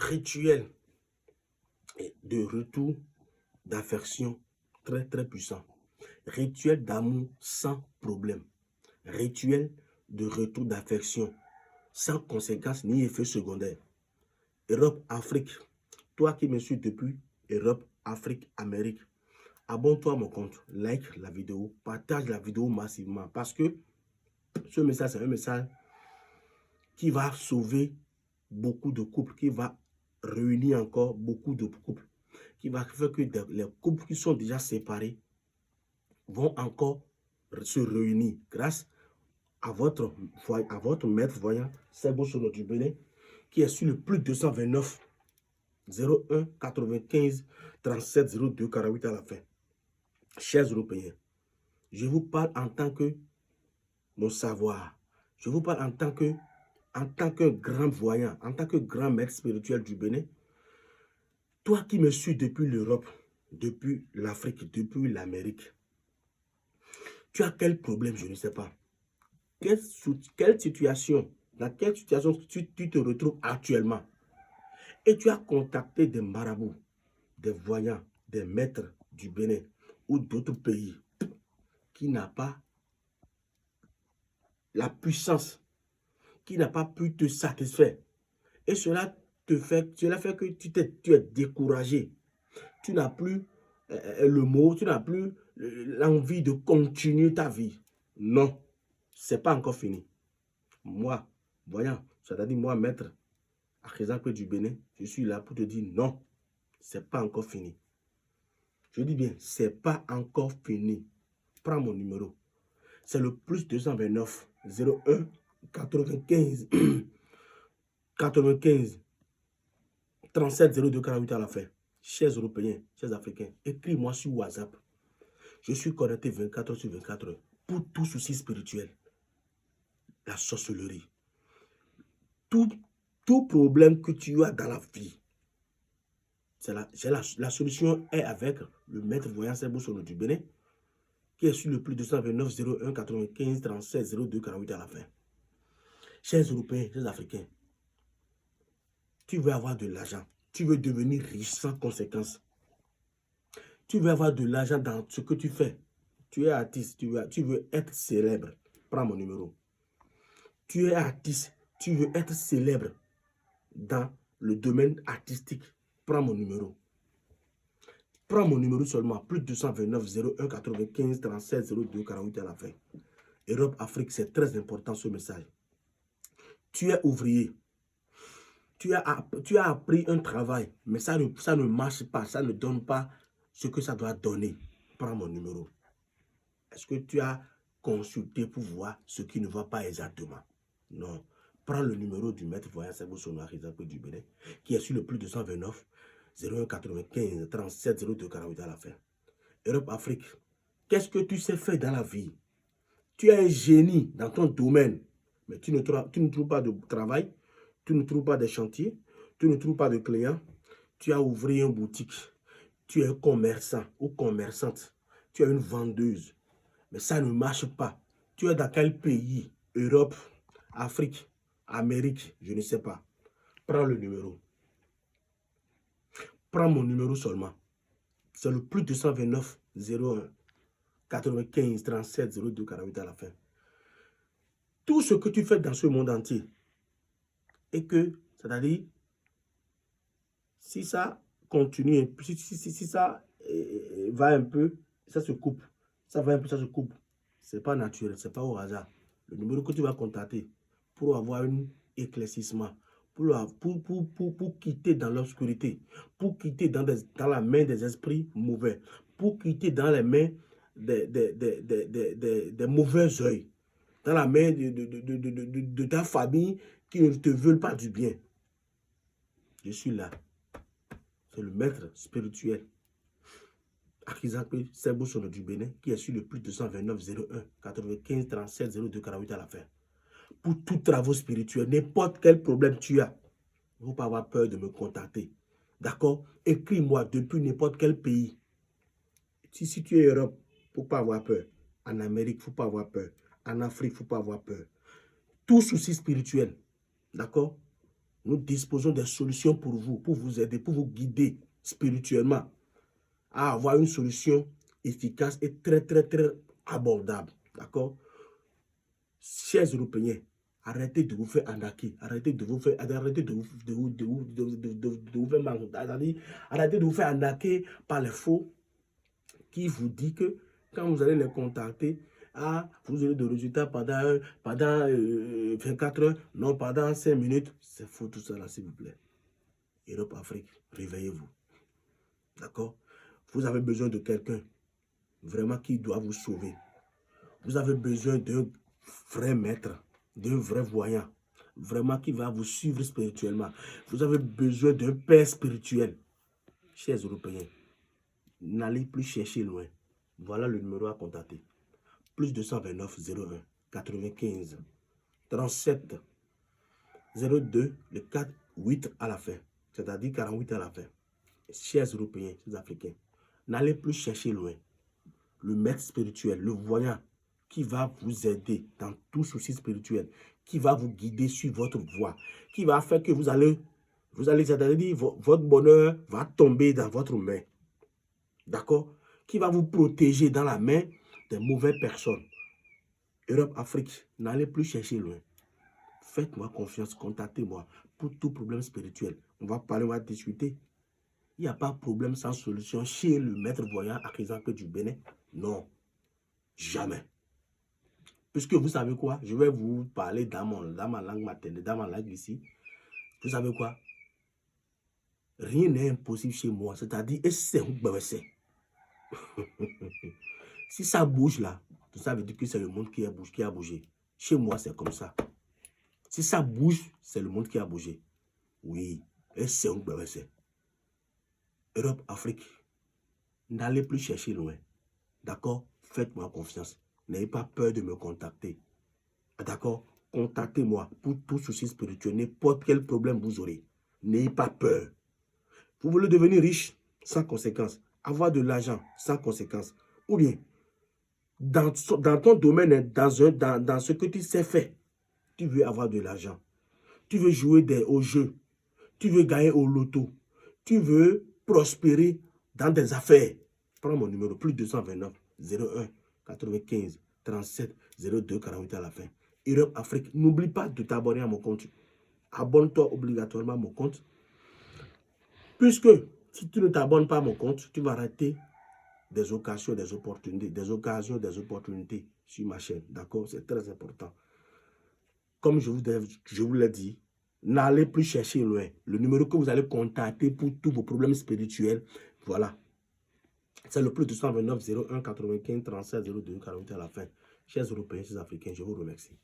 rituel de retour d'affection très très puissant. Rituel d'amour sans problème. Rituel de retour d'affection sans conséquences ni effet secondaire. Europe, Afrique. Toi qui me suis depuis Europe, Afrique, Amérique, abonne-toi à mon compte, like la vidéo, partage la vidéo massivement parce que ce message, c'est un message qui va sauver beaucoup de couples, qui va réunir encore beaucoup de couples, qui va faire que les couples qui sont déjà séparés vont encore se réunir grâce à votre maître voyant, Sebo Sono du Bénin, qui est sur le plus 229 01 95 37 02 48 à la fin. Chers Européens, je vous parle en tant que mon savoir. Je vous parle en tant que grand voyant, en tant que grand maître spirituel du Bénin. Toi qui me suis depuis l'Europe, depuis l'Afrique, depuis l'Amérique, tu as quel problème, je ne sais pas. Quelle situation, dans quelle situation tu te retrouves actuellement? Et tu as contacté des marabouts, des voyants, des maîtres du Bénin ou d'autres pays qui n'ont pas la puissance, qui n'a pas pu te satisfaire. Et cela fait que tu es découragé. Tu n'as plus le mot, tu n'as plus l'envie de continuer ta vie. Non, c'est pas encore fini. Moi, voyant, c'est-à-dire moi, maître Akhezakwe du Bénin, je suis là pour te dire non, c'est pas encore fini. Je dis bien, c'est pas encore fini. Prends mon numéro. C'est le plus 229 01 95 95 37 02 48 à la fin. Chers Européens, chers Africains, écris-moi sur WhatsApp. Je suis connecté 24 heures sur 24 heures pour tout souci spirituel. La sorcellerie. Tout problème que tu as dans la vie, la solution est avec le maître voyant Sebo Sono du Bénin, qui est sur le plus 229 01 95 37 02 48 à la fin. Chers Européens, chers Africains, tu veux avoir de l'argent, tu veux devenir riche sans conséquence. Tu veux avoir de l'argent dans ce que tu fais. Tu es artiste, tu veux être célèbre. Prends mon numéro. Tu es artiste, tu veux être célèbre dans le domaine artistique. Prends mon numéro. Prends mon numéro seulement, plus 229 01 95 37 02 48 à la fin. Europe, Afrique, c'est très important ce message. Tu es ouvrier. Tu as appris un travail, mais ça ne marche pas, ça ne donne pas ce que ça doit donner. Prends mon numéro. Est-ce que tu as consulté pour voir ce qui ne va pas exactement? Non. Prends le numéro du maître voyant Sebo Sono du Bénin, qui est sur le plus 229 01 95 37 02 48 à la fin. Europe, Afrique, qu'est-ce que tu sais faire dans la vie? Tu es un génie dans ton domaine, mais tu ne trouves pas de travail, tu ne trouves pas de chantier, tu ne trouves pas de clients. Tu as ouvert une boutique, tu es commerçant ou commerçante, tu es une vendeuse, mais ça ne marche pas. Tu es dans quel pays? Europe, Afrique, Amérique, je ne sais pas. Prends le numéro. Prends mon numéro seulement. C'est le plus 229 01 95 37 02 48 à la fin. Tout ce que tu fais dans ce monde entier, et que, c'est-à-dire, si ça continue, si ça va un peu, ça se coupe. Ça va un peu, ça se coupe. C'est pas naturel, c'est pas au hasard. Le numéro que tu vas contacter pour avoir un éclaircissement, pour quitter dans l'obscurité, pour quitter dans la main des esprits mauvais, pour quitter dans les mains des mauvais œils, dans la main de ta famille qui ne te veulent pas du bien. Je suis là. C'est le maître spirituel Akhezakwe Sebo Sono du Bénin, qui est sur le plus 229 01 95 37 02 48 à la fin. Pour tous travaux spirituels, n'importe quel problème tu as, il ne faut pas avoir peur de me contacter. D'accord? Écris-moi depuis n'importe quel pays. Si tu es en Europe, il ne faut pas avoir peur. En Amérique, il ne faut pas avoir peur. En Afrique, il ne faut pas avoir peur. Tout souci spirituel, d'accord? Nous disposons des solutions pour vous aider, pour vous guider spirituellement à avoir une solution efficace et très abordable. D'accord? Chers Européens, arrêtez de vous faire arnaquer, arrêtez de vous faire arnaquer par les faux qui vous dit que quand vous allez les contacter, vous aurez des résultats pendant 24 heures, non pendant 5 minutes. C'est faux tout ça là, s'il vous plaît. Europe, Afrique, réveillez-vous. D'accord? Vous avez besoin de quelqu'un vraiment qui doit vous sauver. Vous avez besoin d'un vrai maître, d'un vrai voyant, vraiment qui va vous suivre spirituellement. Vous avez besoin d'un père spirituel. Chers Européens, n'allez plus chercher loin. Voilà le numéro à contacter. Plus 229 01 95 37 02 le 4 8 à la fin. C'est-à-dire 48 à la fin. Chers Européens, chers Africains, n'allez plus chercher loin. Le maître spirituel, le voyant, qui va vous aider dans tout souci spirituel, qui va vous guider sur votre voie, qui va faire que vous allez c'est-à-dire votre bonheur va tomber dans votre main. D'accord? Qui va vous protéger dans la main des mauvaises personnes. Europe, Afrique, n'allez plus chercher loin. Faites-moi confiance, contactez-moi pour tout problème spirituel. On va parler, on va discuter. Il n'y a pas de problème sans solution chez le maître voyant artisan que du Bénin. Non, jamais. Puisque vous savez quoi, je vais vous parler dans ma langue maternelle, dans ma langue ici. Vous savez quoi? Rien n'est impossible chez moi. C'est-à-dire, c'est si ça bouge là, ça veut dire que c'est le monde qui a bougé. Chez moi, c'est comme ça. Si ça bouge, c'est le monde qui a bougé. Oui, c'est un BBC. Europe, Afrique, n'allez plus chercher loin. D'accord? Faites-moi confiance. N'ayez pas peur de me contacter. D'accord? Contactez-moi pour tout souci spirituel, n'importe quel problème vous aurez. N'ayez pas peur. Vous voulez devenir riche sans conséquence, avoir de l'argent sans conséquence, ou bien dans ton domaine, dans ce que tu sais faire, tu veux avoir de l'argent, tu veux jouer au jeu, tu veux gagner au loto, tu veux prospérer dans des affaires. Prends mon numéro, plus 229 01 95 37 02 48 à la fin. Europe, Afrique, n'oublie pas de t'abonner à mon compte. Abonne-toi obligatoirement à mon compte. Puisque si tu ne t'abonnes pas à mon compte, tu vas rater des occasions, des opportunités sur ma chaîne. D'accord? C'est très important. Comme je vous l'ai dit, n'allez plus chercher loin. Le numéro que vous allez contacter pour tous vos problèmes spirituels, voilà. C'est le plus 229 01 95 37 02 48 à la fin. Chers Européens, chers Africains, je vous remercie.